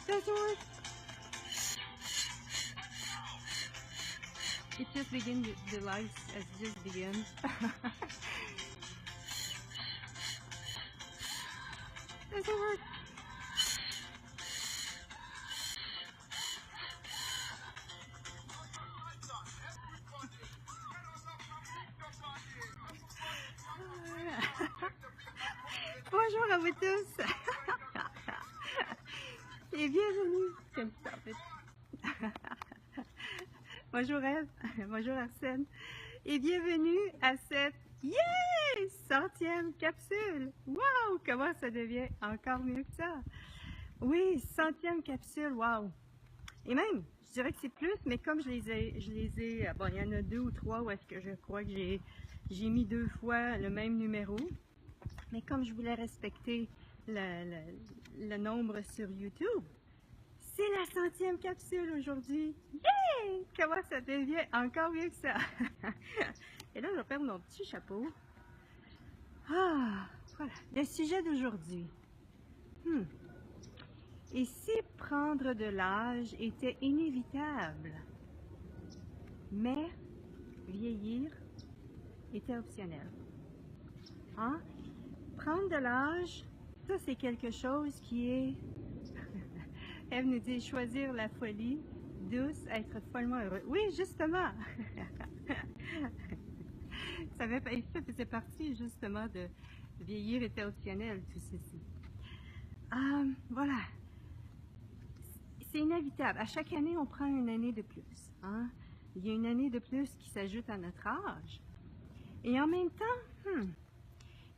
Doesn't work. It just begins, the lights has just begun. Doesn't work. Bonjour à vous tous et bienvenue. Bonjour Ève, bonjour Arsène et bienvenue à cette centième capsule. Waouh, comment ça devient encore mieux que ça. Oui, centième capsule, waouh. Et même, je dirais que c'est plus, mais comme je les ai, bon, il y en a 2 ou 3 où est-ce que je crois que j'ai mis 2 fois le même numéro. Mais comme je voulais respecter le nombre sur YouTube, c'est la 100e capsule aujourd'hui. Yay! Comment ça devient encore mieux que ça? Et là, je vais perdre mon petit chapeau. Ah, voilà. Le sujet d'aujourd'hui. Et si prendre de l'âge était inévitable, mais vieillir était optionnel? Hein? Prendre de l'âge, ça c'est quelque chose qui est... Elle nous dit choisir la folie douce, être follement heureux. Oui, justement! Ça faisait partie justement de vieillir était optionnel, tout ceci. Voilà. C'est inévitable. À chaque année, on prend une année de plus. Hein? Il y a une année de plus qui s'ajoute à notre âge. Et en même temps,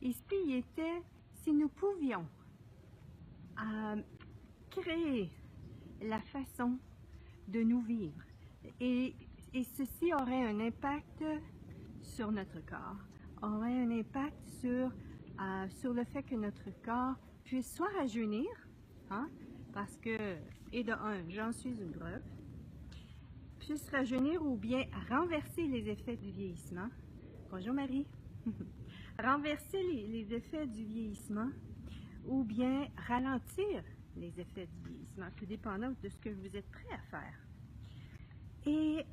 ici, il était, si nous pouvions créer la façon de nous vivre, et ceci aurait un impact sur notre corps, aurait un impact sur le fait que notre corps puisse soit rajeunir, hein, parce que, et de un, j'en suis une preuve, puisse rajeunir ou bien renverser les effets du vieillissement. Bonjour Marie. Renverser les effets du vieillissement ou bien ralentir les effets du vieillissement, tout dépendant de ce que vous êtes prêt à faire. Et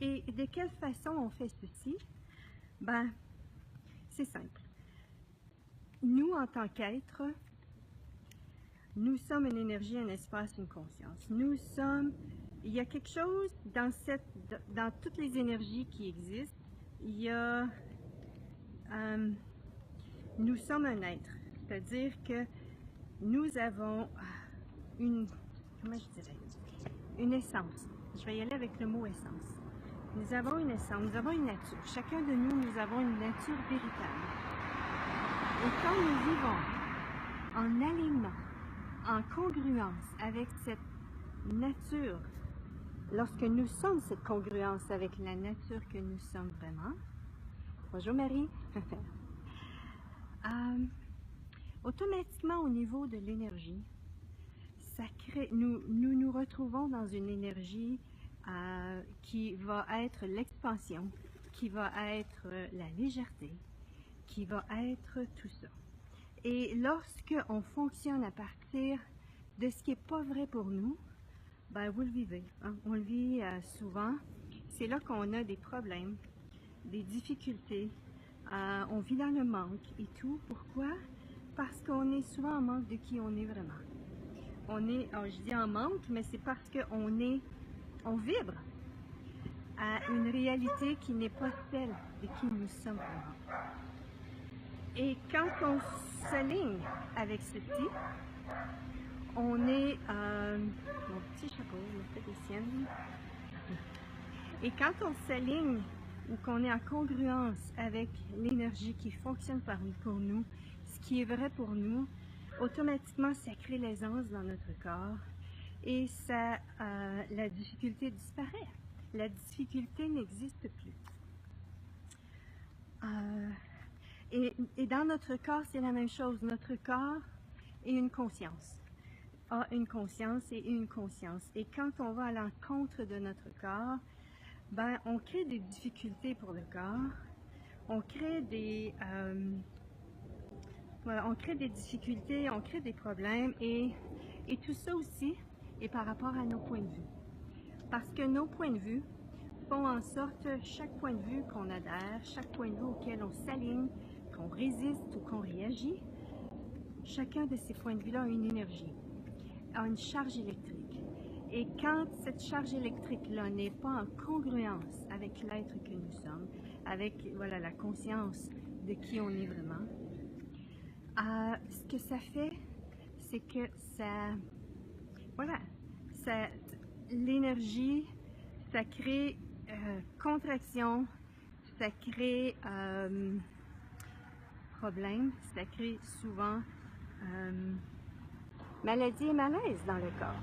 de quelle façon on fait ceci? Ben, c'est simple. Nous, en tant qu'êtres, nous sommes une énergie, un espace, une conscience. Nous sommes, il y a quelque chose dans toutes les énergies qui existent, il y a, nous sommes un être, c'est-à-dire que nous avons comment je dirais, une essence. Je vais y aller avec le mot essence. Nous avons une essence, nous avons une nature. Chacun de nous avons une nature véritable. Et quand nous vivons en alignement, en congruence avec cette nature, lorsque nous sommes cette congruence avec la nature que nous sommes vraiment, bonjour Marie, automatiquement au niveau de l'énergie, ça crée, nous retrouvons dans une énergie qui va être l'expansion, qui va être la légèreté, qui va être tout ça. Et lorsque on fonctionne à partir de ce qui n'est pas vrai pour nous, ben vous le vivez, hein? On le vit souvent. C'est là qu'on a des problèmes, des difficultés, on vit dans le manque et tout. Pourquoi? Parce qu'on est souvent en manque de qui on est vraiment. On est, je dis en manque, mais c'est parce qu'on vibre à une réalité qui n'est pas celle de qui nous sommes vraiment. Et quand on s'aligne avec ceci, on est, mon petit chapeau, je fais des siennes. Et quand on s'aligne ou qu'on est en congruence avec l'énergie qui fonctionne pour nous, ce qui est vrai pour nous, automatiquement ça crée l'aisance dans notre corps et ça, la difficulté disparaît. La difficulté n'existe plus. Et dans notre corps, c'est la même chose. Notre corps est une conscience. A une conscience et une conscience. Et quand on va à l'encontre de notre corps, ben, on crée des difficultés pour le corps. On crée des voilà, on crée des difficultés, on crée des problèmes et tout ça aussi est par rapport à nos points de vue. Parce que nos points de vue font en sorte, chaque point de vue qu'on adhère, chaque point de vue auquel on s'aligne, qu'on résiste ou qu'on réagit, chacun de ces points de vue-là a une énergie, a une charge électrique. Et quand cette charge électrique-là n'est pas en congruence avec l'être que nous sommes, avec voilà, la conscience de qui on est vraiment, ce que ça fait, c'est que ça, voilà, ça, l'énergie, ça crée contraction, ça crée problème, ça crée souvent maladie et malaise dans le corps.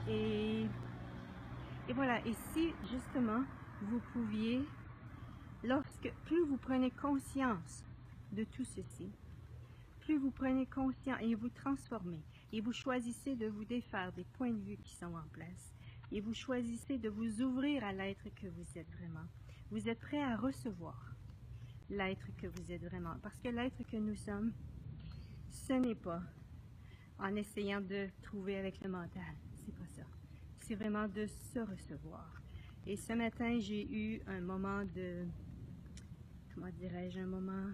Et voilà, et si justement vous pouviez, plus vous prenez conscience de tout ceci, plus vous prenez conscience et vous transformez, et vous choisissez de vous défaire des points de vue qui sont en place, et vous choisissez de vous ouvrir à l'être que vous êtes vraiment. Vous êtes prêt à recevoir l'être que vous êtes vraiment. Parce que l'être que nous sommes, ce n'est pas en essayant de trouver avec le mental. C'est pas ça. C'est vraiment de se recevoir. Et ce matin, j'ai eu un moment de, comment dirais-je, un moment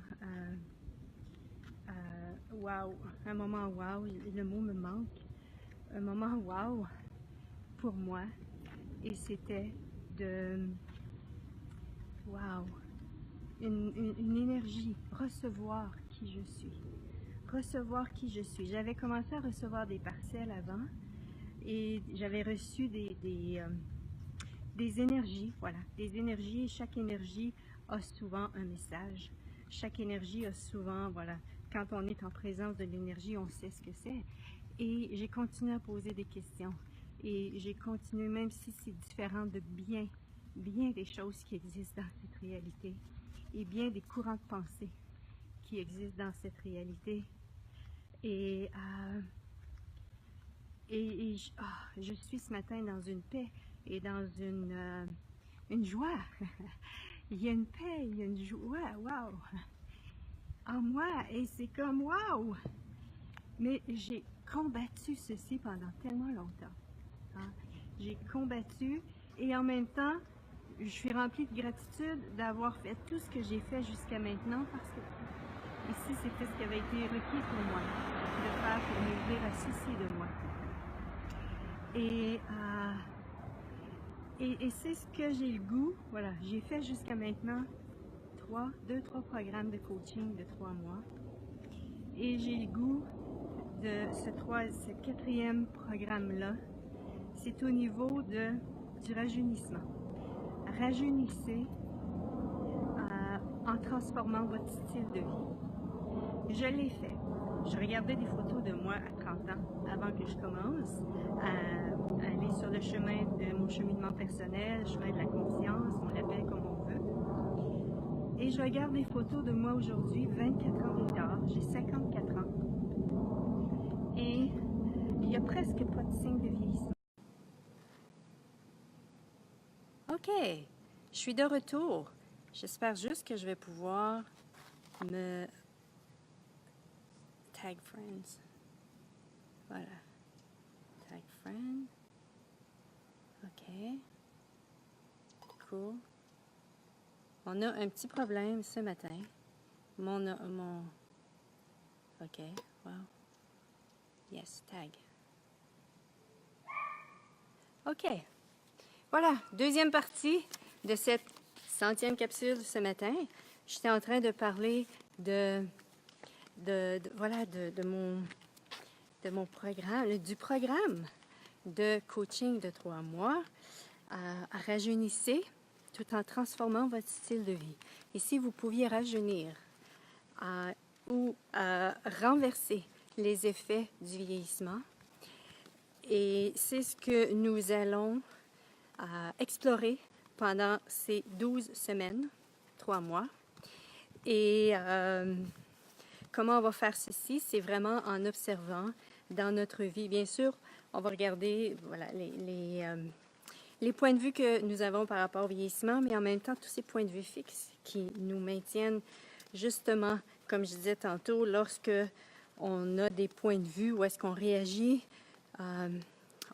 wow, un moment wow, le mot me manque, un moment wow pour moi, et c'était de wow, une énergie, recevoir qui je suis, recevoir qui je suis. J'avais commencé à recevoir des parcelles avant, et j'avais reçu des énergies, voilà, des énergies, et chaque énergie a souvent un message. Chaque énergie a souvent, voilà, quand on est en présence de l'énergie, on sait ce que c'est. Et j'ai continué à poser des questions. Et j'ai continué, même si c'est différent de bien des choses qui existent dans cette réalité. Et bien des courants de pensée qui existent dans cette réalité. Et je suis ce matin dans une paix et dans une joie. Il y a une paix, il y a une joie, wow, en moi, et c'est comme wow. Mais j'ai combattu ceci pendant tellement longtemps. Hein? J'ai combattu, et en même temps, je suis remplie de gratitude d'avoir fait tout ce que j'ai fait jusqu'à maintenant, parce que ici, c'était ce qui avait été requis pour moi, de faire pour m'ouvrir à ceci de moi. Et c'est ce que j'ai le goût, voilà, j'ai fait jusqu'à maintenant 2-3 programmes de coaching de 3 mois. Et j'ai le goût de ce 4e programme-là, c'est au niveau du rajeunissement. Rajeunissez en transformant votre style de vie. Je l'ai fait. Je regardais des photos de moi à 30 ans avant que je commence à aller sur le chemin de mon cheminement personnel, chemin de la conscience, on l'appelle comme on veut. Et je regarde des photos de moi aujourd'hui, 24 ans plus tard, j'ai 54 ans. Et il n'y a presque pas de signe de vieillissement. OK, je suis de retour. J'espère juste que je vais pouvoir me tag friends. Voilà. Tag friend. OK. Cool. On a un petit problème ce matin. OK. Wow. Yes, tag. OK. Voilà, deuxième partie de cette 100e capsule ce matin. J'étais en train de parler de mon programme, du programme de coaching de 3 mois à rajeunissez tout en transformant votre style de vie. Et si vous pouviez rajeunir ou renverser les effets du vieillissement, et c'est ce que nous allons explorer pendant ces 12 semaines, 3 mois. Et comment on va faire ceci? C'est vraiment en observant dans notre vie. Bien sûr, on va regarder voilà, les points de vue que nous avons par rapport au vieillissement, mais en même temps, tous ces points de vue fixes qui nous maintiennent justement comme je disais tantôt, lorsque on a des points de vue où est-ce qu'on réagit,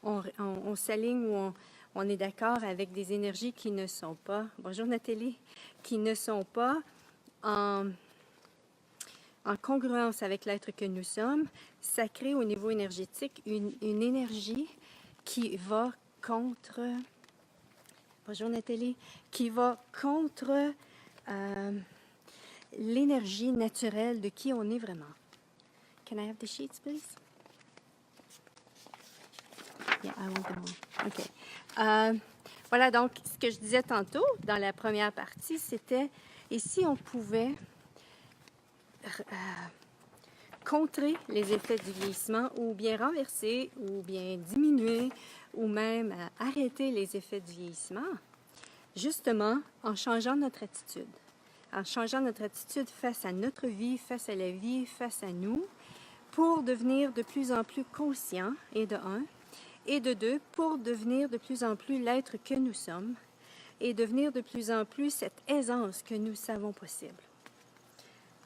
on s'aligne ou on est d'accord avec des énergies qui ne sont pas, bonjour Nathalie, qui ne sont pas en congruence avec l'être que nous sommes, ça crée au niveau énergétique une énergie qui va contre, bonjour Nathalie, qui va contre l'énergie naturelle de qui on est vraiment. Can I have the sheets, please? Yeah, I want them all. OK. Voilà, donc, ce que je disais tantôt, dans la première partie, c'était, et si on pouvait contrer les effets du vieillissement, ou bien renverser, ou bien diminuer, ou même arrêter les effets du vieillissement, justement, en changeant notre attitude. En changeant notre attitude face à notre vie, face à la vie, face à nous, pour devenir de plus en plus conscient, et de un, et de deux, pour devenir de plus en plus l'être que nous sommes, et devenir de plus en plus cette aisance que nous savons possible.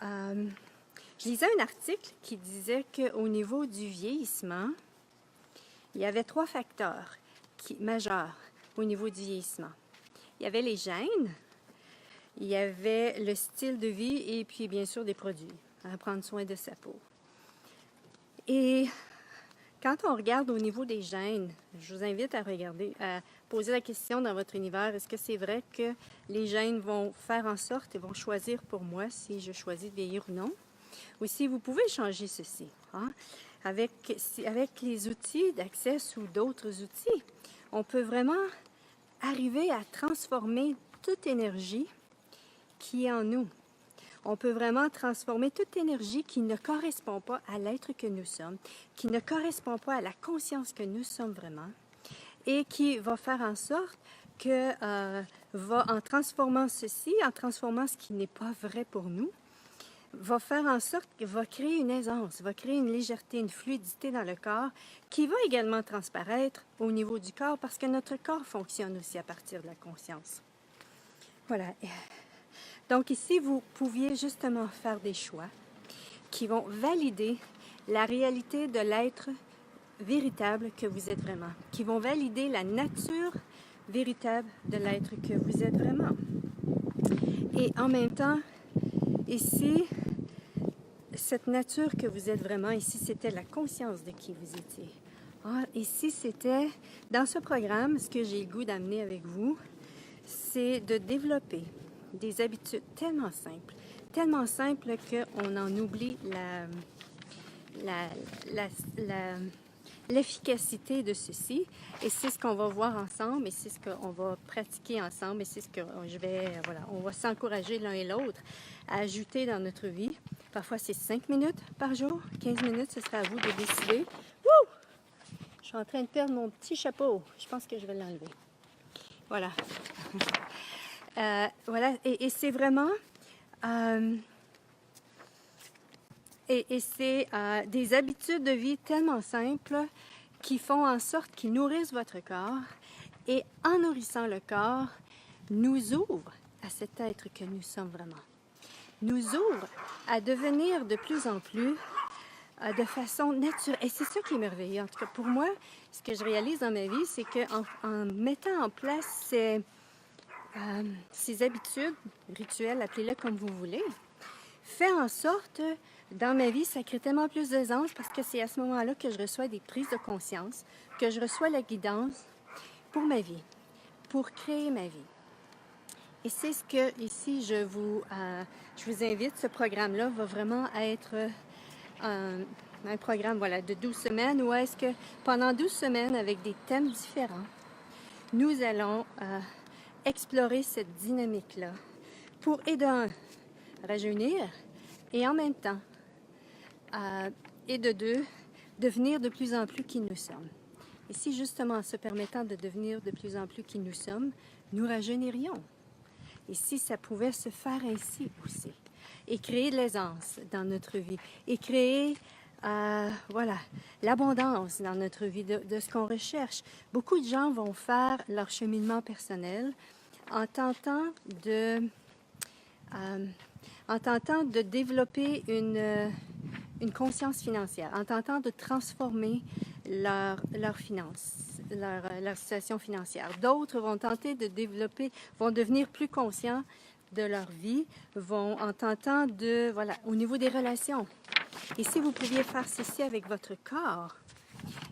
Je lisais un article qui disait qu'au niveau du vieillissement, il y avait 3 facteurs majeurs au niveau du vieillissement. Il y avait les gènes, il y avait le style de vie et puis bien sûr des produits, à prendre soin de sa peau. Et quand on regarde au niveau des gènes, je vous invite à regarder, à poser la question dans votre univers, est-ce que c'est vrai que les gènes vont faire en sorte et vont choisir pour moi si je choisis de vieillir ou non? Ou si vous pouvez changer ceci, hein? Avec les outils d'Access ou d'autres outils, on peut vraiment arriver à transformer toute énergie qui est en nous. On peut vraiment transformer toute énergie qui ne correspond pas à l'être que nous sommes, qui ne correspond pas à la conscience que nous sommes vraiment, et qui va faire en sorte que, en transformant ceci, en transformant ce qui n'est pas vrai pour nous, va faire en sorte que va créer une aisance, va créer une légèreté, une fluidité dans le corps qui va également transparaître au niveau du corps parce que notre corps fonctionne aussi à partir de la conscience. Voilà. Donc ici, vous pouviez justement faire des choix qui vont valider la réalité de l'être véritable que vous êtes vraiment, qui vont valider la nature véritable de l'être que vous êtes vraiment. Et en même temps, ici, cette nature que vous êtes vraiment, ici, c'était la conscience de qui vous étiez. Ici, c'était, dans ce programme, ce que j'ai le goût d'amener avec vous, c'est de développer des habitudes tellement simples qu'on en oublie l'efficacité de ceci. Et c'est ce qu'on va voir ensemble, et c'est ce qu'on va pratiquer ensemble, et c'est ce que on va s'encourager l'un et l'autre à ajouter dans notre vie. Parfois, c'est 5 minutes par jour, 15 minutes, ce sera à vous de décider. Wouh! Je suis en train de perdre mon petit chapeau. Je pense que je vais l'enlever. Voilà. Voilà, et c'est vraiment... c'est des habitudes de vie tellement simples qui font en sorte qu'ils nourrissent votre corps et en nourrissant le corps, nous ouvrent à cet être que nous sommes vraiment. Nous ouvrent à devenir de plus en plus de façon naturelle. Et c'est ça qui est merveilleux. En tout cas, pour moi, ce que je réalise dans ma vie, c'est qu'en mettant en place ces habitudes rituelles, appelez-les comme vous voulez, fait en sorte, dans ma vie, ça crée tellement plus d'aisance parce que c'est à ce moment-là que je reçois des prises de conscience, que je reçois la guidance pour ma vie, pour créer ma vie. Et c'est ce que, ici, je vous invite, ce programme-là va vraiment être un programme de 12 semaines où est-ce que pendant 12 semaines, avec des thèmes différents, nous allons explorer cette dynamique-là pour, et d'un, rajeunir et en même temps, et de deux, devenir de plus en plus qui nous sommes. Et si justement, en se permettant de devenir de plus en plus qui nous sommes, nous rajeunirions. Et si ça pouvait se faire ainsi aussi, et créer de l'aisance dans notre vie, et créer, l'abondance dans notre vie de ce qu'on recherche. Beaucoup de gens vont faire leur cheminement personnel en tentant en tentant de développer une conscience financière, en tentant de transformer leur finance, leur situation financière. D'autres vont tenter de développer, vont devenir plus conscients de leur vie, vont en tentant de, voilà, au niveau des relations. Et si vous pouviez faire ceci avec votre corps,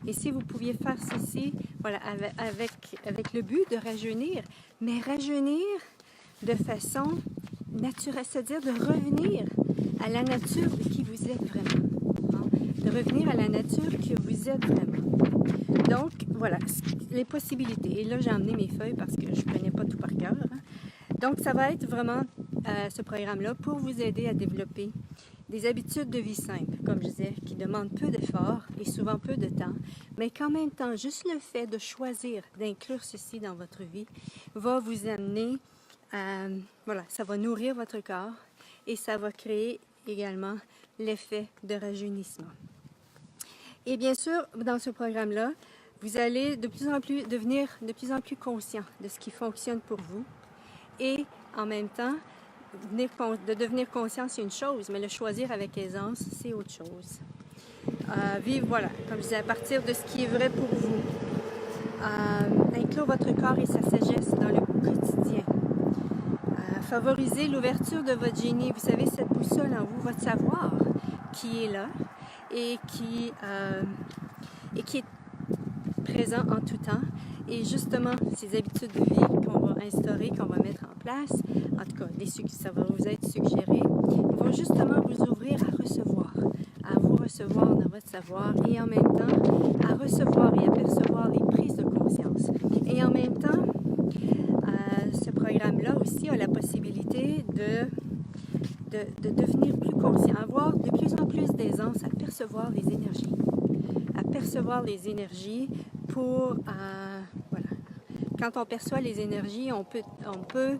et si vous pouviez faire ceci, voilà, avec le but de rajeunir, mais rajeunir de façon naturelle, c'est-à-dire de revenir à la nature de qui vous êtes vraiment. Hein? De revenir à la nature que vous êtes vraiment. Donc, voilà, les possibilités. Et là, j'ai emmené mes feuilles parce que je ne connais pas tout par cœur. Hein? Donc, ça va être vraiment ce programme-là pour vous aider à développer des habitudes de vie simples, comme je disais, qui demandent peu d'efforts et souvent peu de temps, mais qu'en même temps, juste le fait de choisir d'inclure ceci dans votre vie va vous amener à, voilà, ça va nourrir votre corps et ça va créer également l'effet de rajeunissement. Et bien sûr, dans ce programme-là, vous allez devenir de plus en plus conscient de ce qui fonctionne pour vous et en même temps, de devenir conscient, c'est une chose, mais le choisir avec aisance, c'est autre chose. Vivre, voilà, comme je disais, à partir de ce qui est vrai pour vous. Inclure votre corps et sa sagesse dans le quotidien. Favoriser l'ouverture de votre génie. Vous savez, cette boussole en vous, votre savoir qui est là et qui est présent en tout temps. Et justement, ces habitudes de vie qu'on va instaurer, qu'on va mettre en place, en tout cas, ça va vous être suggéré, vont justement vous ouvrir à recevoir, à vous recevoir dans votre savoir et en même temps à recevoir et à percevoir les prises de conscience. Et en même temps, ce programme-là aussi a la possibilité de devenir plus conscient, avoir de plus en plus d'aisance à percevoir les énergies. À percevoir les énergies pour, voilà. Quand on perçoit les énergies, on peut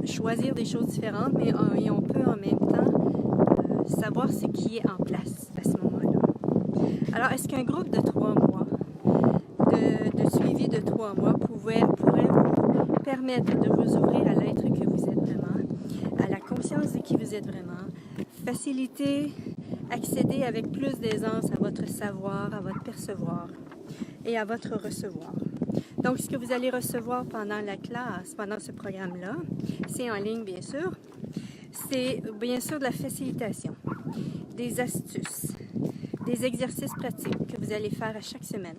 choisir des choses différentes, mais et on peut en même temps savoir ce qui est en place à ce moment-là. Alors, est-ce qu'un groupe de 3 mois, de suivi de 3 mois pourrait vous permettre de vous ouvrir à l'être que vous êtes vraiment, à la conscience de qui vous êtes vraiment, faciliter, accéder avec plus d'aisance à votre savoir, à votre percevoir et à votre recevoir. Donc, ce que vous allez recevoir pendant la classe, pendant ce programme-là, c'est en ligne, bien sûr. C'est bien sûr de la facilitation, des astuces, des exercices pratiques que vous allez faire à chaque semaine.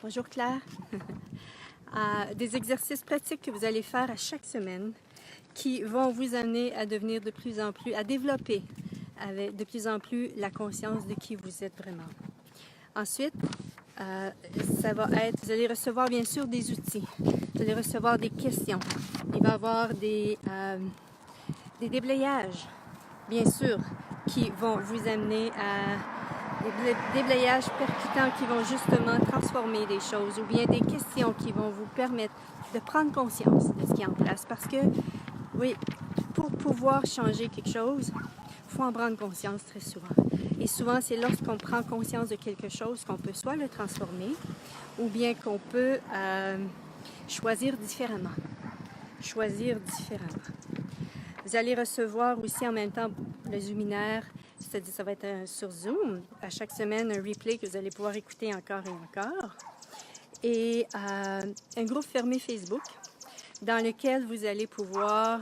Bonjour Claire. Des exercices pratiques que vous allez faire à chaque semaine qui vont vous amener à devenir de plus en plus, à développer avec de plus en plus la conscience de qui vous êtes vraiment. Ensuite, ça va être, vous allez recevoir bien sûr des outils, vous allez recevoir des questions, il va y avoir des déblayages, bien sûr, qui vont vous amener à des déblayages percutants qui vont justement transformer des choses ou bien des questions qui vont vous permettre de prendre conscience de ce qui est en place. Parce que, oui, pour pouvoir changer quelque chose, il faut en prendre conscience très souvent. Et souvent, c'est lorsqu'on prend conscience de quelque chose qu'on peut soit le transformer ou bien qu'on peut choisir différemment. Choisir différemment. Vous allez recevoir aussi en même temps le Zoominaire, c'est-à-dire ça va être sur Zoom, à chaque semaine un replay que vous allez pouvoir écouter encore et encore. Et un groupe fermé Facebook dans lequel vous allez pouvoir,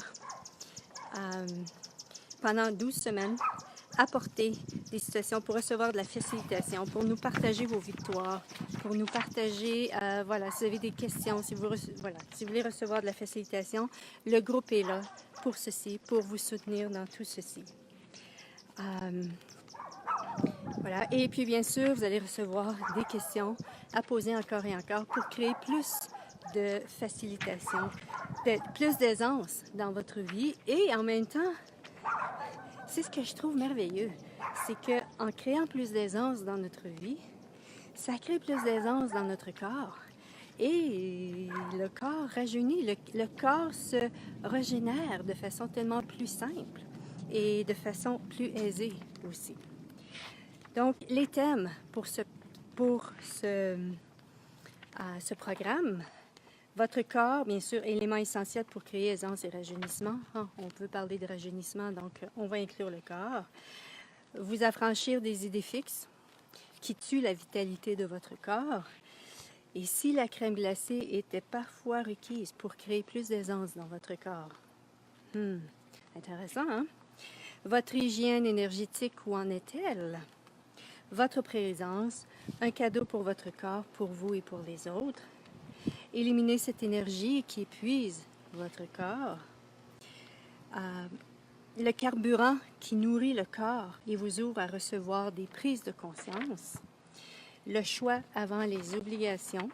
pendant 12 semaines, apporter des situations pour recevoir de la facilitation, pour nous partager vos victoires, pour nous partager, voilà, si vous avez des questions, si vous voulez recevoir de la facilitation, le groupe est là pour ceci, pour vous soutenir dans tout ceci. Voilà, et puis bien sûr, vous allez recevoir des questions à poser encore et encore pour créer plus de facilitation, plus d'aisance dans votre vie et en même temps, c'est ce que je trouve merveilleux, c'est qu'en créant plus d'aisance dans notre vie, ça crée plus d'aisance dans notre corps. Et le corps rajeunit, le corps se régénère de façon tellement plus simple et de façon plus aisée aussi. Donc, les thèmes pour ce programme Votre corps, bien sûr, élément essentiel pour créer aisance et rajeunissement. On peut parler de rajeunissement, donc on va inclure le corps. Vous affranchir des idées fixes qui tuent la vitalité de votre corps. Et si la crème glacée était parfois requise pour créer plus d'aisance dans votre corps? Intéressant, hein? Votre hygiène énergétique, où en est-elle? Votre présence, un cadeau pour votre corps, pour vous et pour les autres. Éliminez cette énergie qui épuise votre corps. Le carburant qui nourrit le corps et vous ouvre à recevoir des prises de conscience. Le choix avant les obligations.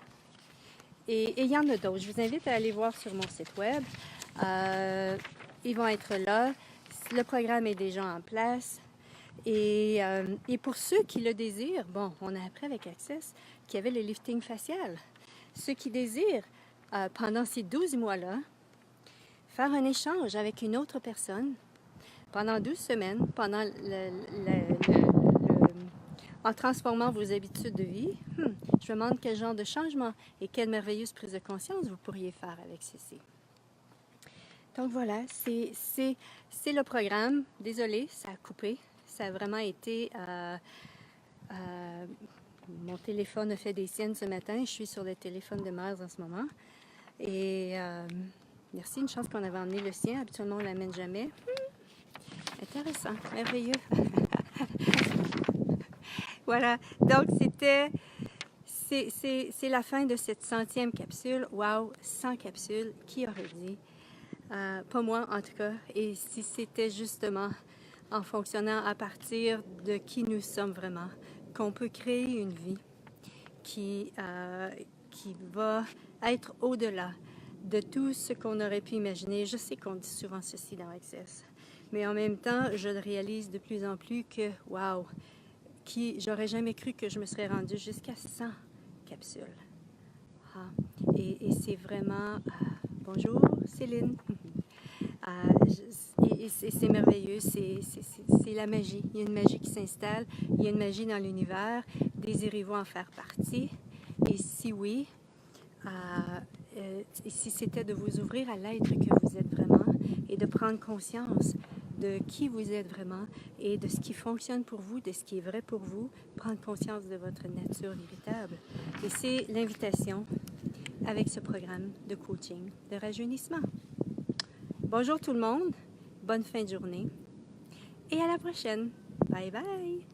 Et il y en a d'autres. Je vous invite à aller voir sur mon site web. Ils vont être là. Le programme est déjà en place. Et pour ceux qui le désirent, bon, on a appris avec Access qu'il y avait le lifting facial. Ceux qui désirent, pendant ces 12 mois-là, faire un échange avec une autre personne pendant 12 semaines, pendant en transformant vos habitudes de vie, je me demande quel genre de changement et quelle merveilleuse prise de conscience vous pourriez faire avec ceci. Donc voilà, c'est le programme. Désolée, ça a coupé. Ça a vraiment été... mon téléphone a fait des siennes ce matin. Je suis sur le téléphone de Miles en ce moment. Et merci, une chance qu'on avait emmené le sien. Habituellement, on ne l'amène jamais. Intéressant, merveilleux. Voilà, donc c'est la fin de cette 100e capsule. Wow, 100 capsules, qui aurait dit? Pas moi en tout cas. Et si c'était justement en fonctionnant à partir de qui nous sommes vraiment, qu'on peut créer une vie qui va être au-delà de tout ce qu'on aurait pu imaginer. Je sais qu'on dit souvent ceci dans Access, mais en même temps, je le réalise de plus en plus que, wow, j'aurais jamais cru que je me serais rendue jusqu'à 100 capsules. Et c'est vraiment... bonjour Céline. Et c'est merveilleux, c'est la magie. Il y a une magie qui s'installe, il y a une magie dans l'univers. Désirez-vous en faire partie? Et si oui, si c'était de vous ouvrir à l'être que vous êtes vraiment et de prendre conscience de qui vous êtes vraiment et de ce qui fonctionne pour vous, de ce qui est vrai pour vous, prendre conscience de votre nature véritable. Et c'est l'invitation avec ce programme de coaching de rajeunissement. Bonjour tout le monde, bonne fin de journée et à la prochaine. Bye bye!